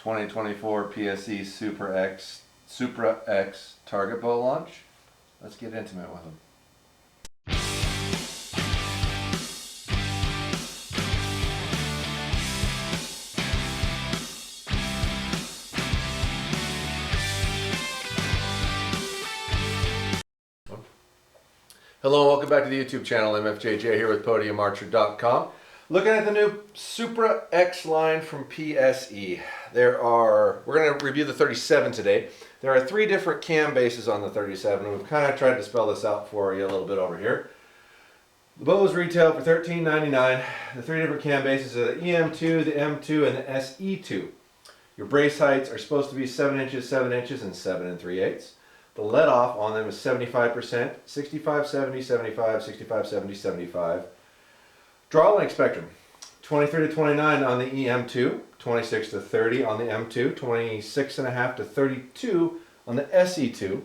2024 PSE Supra X target bow launch. Let's get intimate with them. Hello and welcome back to the YouTube channel. MFJJ here with podiumarcher.com. Looking at the new Supra X line from PSE. We're going to review the 37 today. There are 3 different cam bases on the 37. We've kind of tried to spell this out for you a little bit over here. The bows retail for $13.99. The 3 different cam bases are the EM2, the M2, and the SE2. Your brace heights are supposed to be 7 inches, 7 inches, and 7 3/8. The let off on them is 75%, 65, 70, 75, 65, 70, 75. Draw length spectrum, 23 to 29 on the EM2, 26 to 30 on the M2, 26.5 to 32 on the SE2.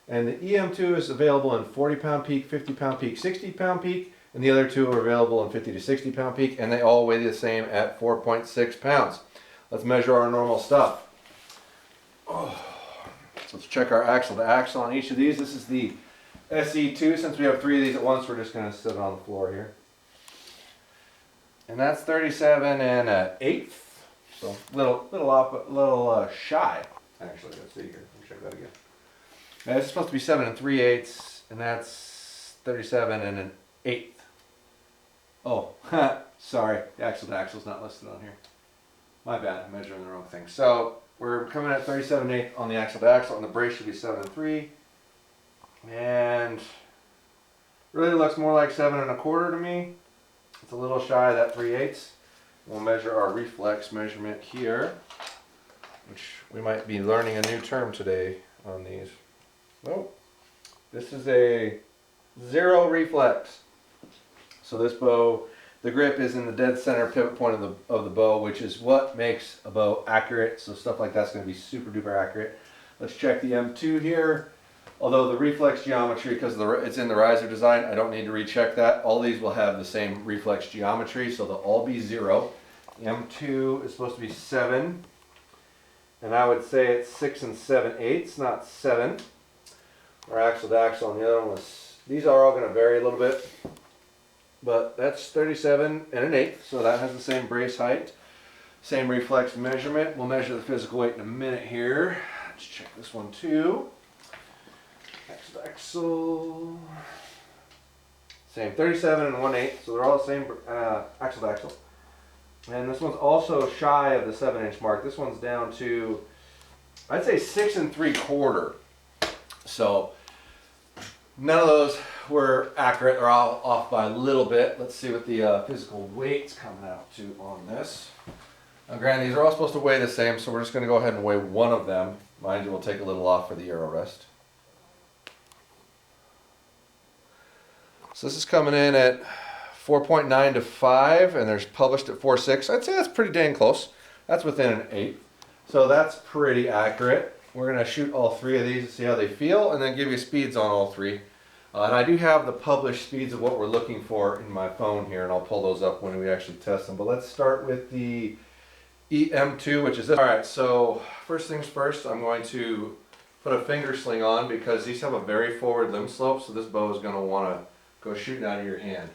And the EM2 is available in 40-pound peak, 50-pound peak, 60-pound peak, and the other 2 are available in 50 to 60-pound peak, and they all weigh the same at 4.6 pounds. Let's measure our normal stuff. So let's check our axle to axle on each of these. This is the SE2. Since we have 3 of these at once, we're just going to sit on the floor here. And that's 37 and an 1/8. So little off, but little shy. Actually, let's see here. Let me check that again. Now, this is supposed to be 7 3/8, and that's 37 and an 1/8. Oh, sorry. The axle to axle is not listed on here. My bad. I'm measuring the wrong thing. So we're coming at 37 1/8 on the axle to axle, and the brace should be 7 3. And really looks more like 7 1/4 to me. It's a little shy of that 3/8. We'll measure our reflex measurement here, which we might be learning a new term today on these. Nope. This is a 0 reflex. So this bow, the grip is in the dead center pivot point of the bow, which is what makes a bow accurate. So stuff like that's going to be super duper accurate. Let's check the M2 here. Although the reflex geometry, because it's in the riser design, I don't need to recheck that. All these will have the same reflex geometry, so they'll all be 0. M2 is supposed to be 7, and I would say it's 6 7/8, not 7. Our axle to axle on the other one was, these are all going to vary a little bit, but that's 37 and an 1/8, so that has the same brace height, same reflex measurement. We'll measure the physical weight in a minute here. Let's check this one too. Axle to axle. Same, 37 and 1/8, so they're all the same axle to axle. And this one's also shy of the 7-inch mark. This one's down to, I'd say 6 3/4. So none of those were accurate. They're all off by a little bit. Let's see what the physical weight's coming out to on this. Now granted, these are all supposed to weigh the same, so we're just going to go ahead and weigh one of them. Mind you, we'll take a little off for the arrow rest. So this is coming in at 4.9 to 5, and there's published at 4.6. I'd say that's pretty dang close. That's within an 1/8. So that's pretty accurate. We're going to shoot all 3 of these and see how they feel, and then give you speeds on all 3. And I do have the published speeds of what we're looking for in my phone here, and I'll pull those up when we actually test them. But let's start with the EM2, which is this. Alright, so first things first, I'm going to put a finger sling on because these have a very forward limb slope, so this bow is going to want to go shooting out of your hand.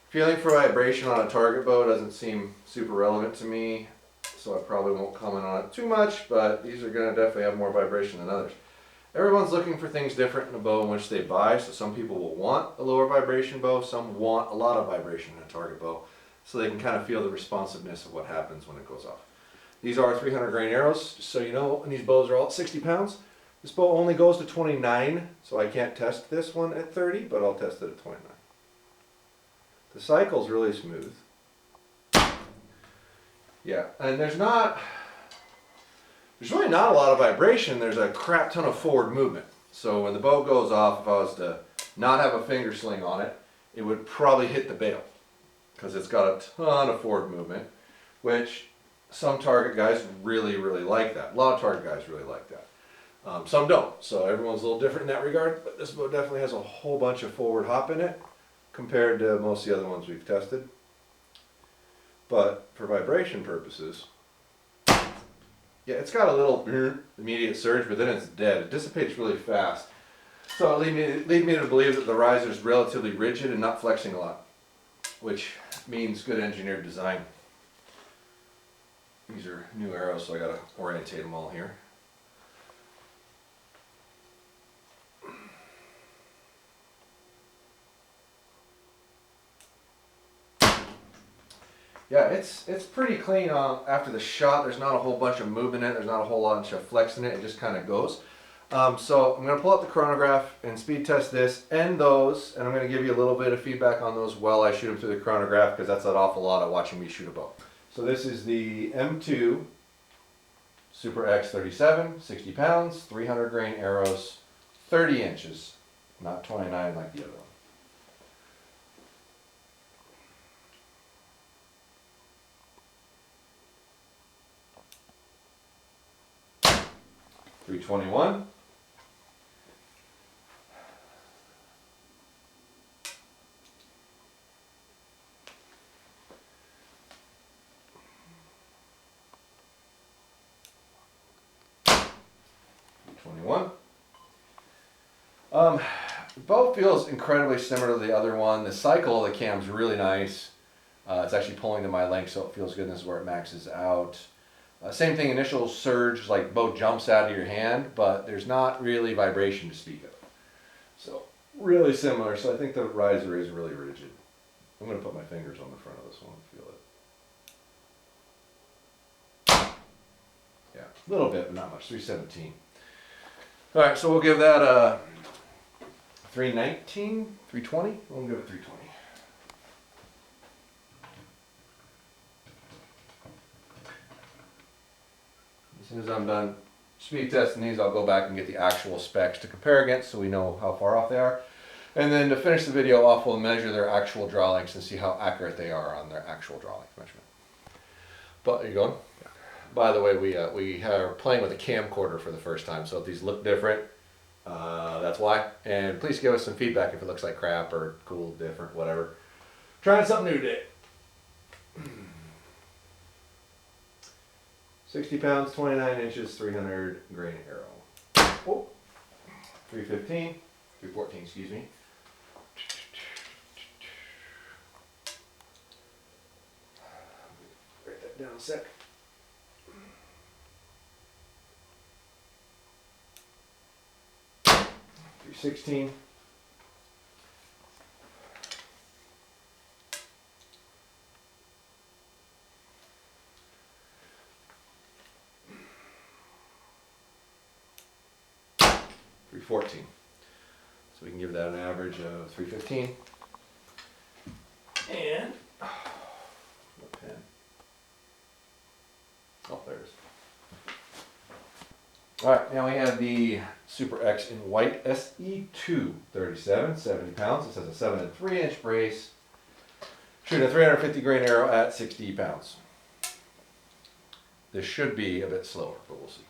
Feeling for vibration on a target bow doesn't seem super relevant to me, so I probably won't comment on it too much, but these are going to definitely have more vibration than others. Everyone's looking for things different in a bow in which they buy, so some people will want a lower vibration bow, some want a lot of vibration in a target bow, so they can kind of feel the responsiveness of what happens when it goes off. These are 300 grain arrows, just so you know, and these bows are all at 60 pounds. This bow only goes to 29, so I can't test this one at 30, but I'll test it at 29. The cycle's really smooth. Yeah, and there's really not a lot of vibration. There's a crap ton of forward movement. So when the bow goes off, if I was to not have a finger sling on it, it would probably hit the bail because it's got a ton of forward movement, which some target guys really like that. A lot of target guys really like that. Some don't, so everyone's a little different in that regard, but this bow definitely has a whole bunch of forward hop in it compared to most of the other ones we've tested. But for vibration purposes, Yeah, it's got a little immediate surge, but then it's dead. It dissipates really fast. So it lead me to believe that the riser is relatively rigid and not flexing a lot, which means good engineered design. These are new arrows, so I gotta orientate them all here. Yeah, it's pretty clean after the shot. There's not a whole bunch of movement in it. There's not a whole bunch of flex in it. It just kind of goes. So I'm going to pull out the chronograph and speed test this and those, and I'm going to give you a little bit of feedback on those while I shoot them through the chronograph, because that's an awful lot of watching me shoot a bow. So this is the M2 Supra X 37, 60 pounds, 300 grain arrows, 30 inches, not 29 like the other one. .321. Bow feels incredibly similar to the other one. The cycle of the cam's really nice. It's actually pulling to my length, so it feels good. And this is where it maxes out. Same thing, initial surge, like bow jumps out of your hand, but there's not really vibration to speak of. So really similar. So I think the riser is really rigid. I'm going to put my fingers on the front of this one and feel it. Yeah, a little bit, but not much. 317. All right, so we'll give that a 319, 320. We'll give it 320. As soon as I'm done speed testing these, I'll go back and get the actual specs to compare against, so we know how far off they are. And then to finish the video off, we'll measure their actual draw lengths and see how accurate they are on their actual draw length measurement. But are you going? Yeah. By the way, we are playing with a camcorder for the first time, so if these look different, that's why. And please give us some feedback if it looks like crap or cool, different, whatever. Trying something new today. 60 pounds, 29 inches, 300 grain arrow. Oh, 315, 314, excuse me. Write that down a sec. 316. 314. So we can give that an average of 315. And the pen. Oh, there it is. All right, now we have the Supra X in white SE2 37, 70 pounds. This has a 7 3-inch brace. Shooting a 350 grain arrow at 60 pounds. This should be a bit slower, but we'll see.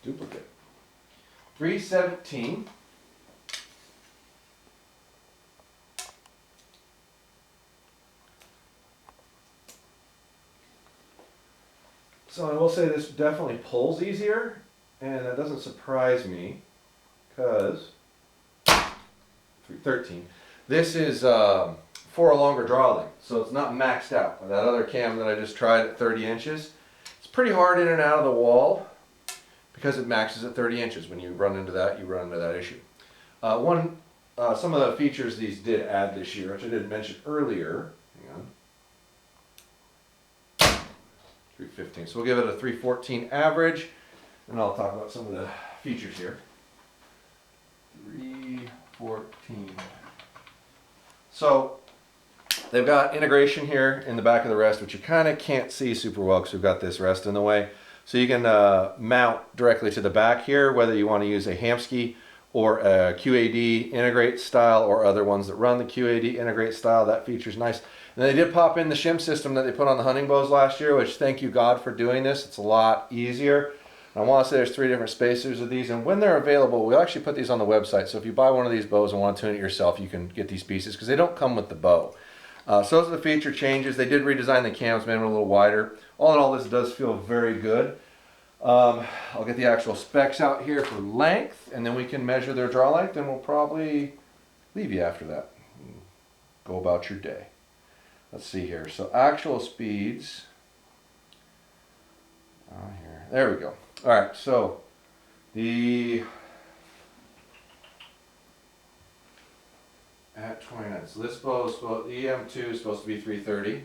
Duplicate. 317. So I will say this definitely pulls easier, and that doesn't surprise me, because 313. This is for a longer draw length, so it's not maxed out. That other cam that I just tried at 30 inches, it's pretty hard in and out of the wall, because it maxes at 30 inches. When you run into that, you run into that issue. Some of the features these did add this year, which I didn't mention earlier. Hang on. 315. So we'll give it a 314 average, and I'll talk about some of the features here. 314. So they've got integration here in the back of the rest, which you kind of can't see super well because we've got this rest in the way. So you can mount directly to the back here, whether you want to use a Hamskea or a QAD integrate style, or other ones that run the QAD integrate style. That feature's nice. And they did pop in the shim system that they put on the hunting bows last year, which thank you God for doing this. It's a lot easier. I want to say there's 3 different spacers of these, and when they're available, we'll actually put these on the website. So if you buy one of these bows and want to tune it yourself, you can get these pieces because they don't come with the bow. So those are the feature changes. They did redesign the cams, made them a little wider. All in all, this does feel very good. I'll get the actual specs out here for length, and then we can measure their draw length, and we'll probably leave you after that. Go about your day. Let's see here. So actual speeds. Here. There we go. All right. So the at 29. So this bow is supposed, the EM2 is supposed to be 330.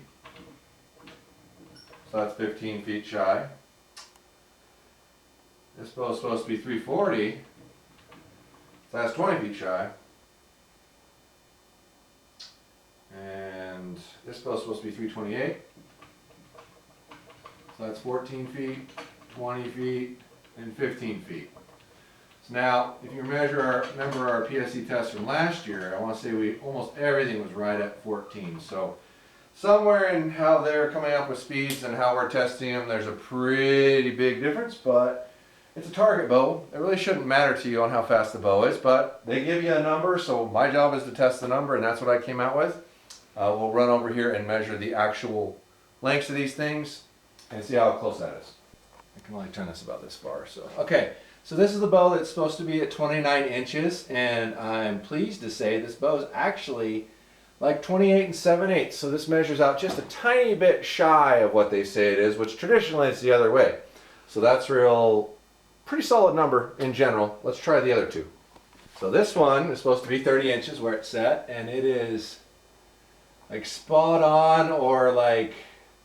So that's 15 feet shy. This bow is supposed to be 340. So that's 20 feet shy. And this bow is supposed to be 328. So that's 14 feet, 20 feet, and 15 feet. So now, if you remember our PSE test from last year, I want to say almost everything was right at 14. So somewhere in how they're coming up with speeds and how we're testing them, there's a pretty big difference, but it's a target bow. It really shouldn't matter to you on how fast the bow is, but they give you a number, so my job is to test the number, and that's what I came out with. We'll run over here and measure the actual lengths of these things and see how close that is. I can only turn this about this far, so. Okay, so this is the bow that's supposed to be at 29 inches, and I'm pleased to say this bow is actually like 28 and 7/8, so this measures out just a tiny bit shy of what they say it is, which traditionally is the other way. So that's pretty solid number in general. Let's try the other two. So this one is supposed to be 30 inches where it's set, and it is like spot on or like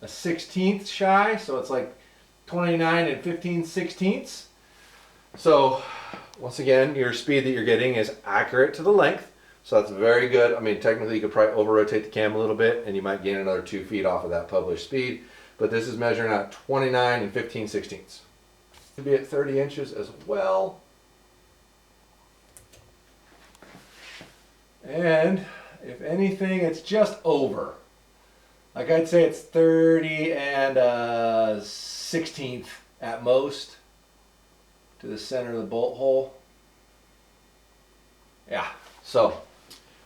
a 1/16 shy, so it's like 29 and 15/16. So once again, your speed that you're getting is accurate to the length, so that's very good. I mean, technically you could probably over-rotate the cam a little bit and you might gain another 2 feet off of that published speed, but this is measuring out 29 and 15/16. Should be at 30 inches as well. And if anything, it's just over. Like I'd say it's 30 and 1/16 at most to the center of the bolt hole. Yeah, so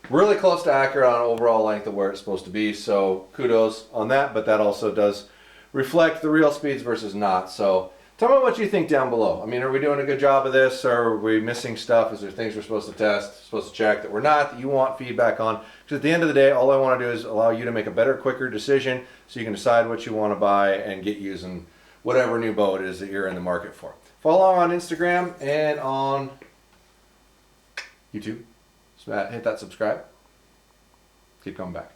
really close to accurate on overall length of where it's supposed to be, so kudos on that, but that also does reflect the real speeds versus not. So tell me what you think down below. I mean, are we doing a good job of this, or are we missing stuff? Is there things we're supposed to test, supposed to check that we're not, that you want feedback on? Because at the end of the day, all I want to do is allow you to make a better, quicker decision so you can decide what you want to buy and get using whatever new bow it is that you're in the market for. Follow on Instagram and on YouTube. So hit that subscribe. Keep coming back.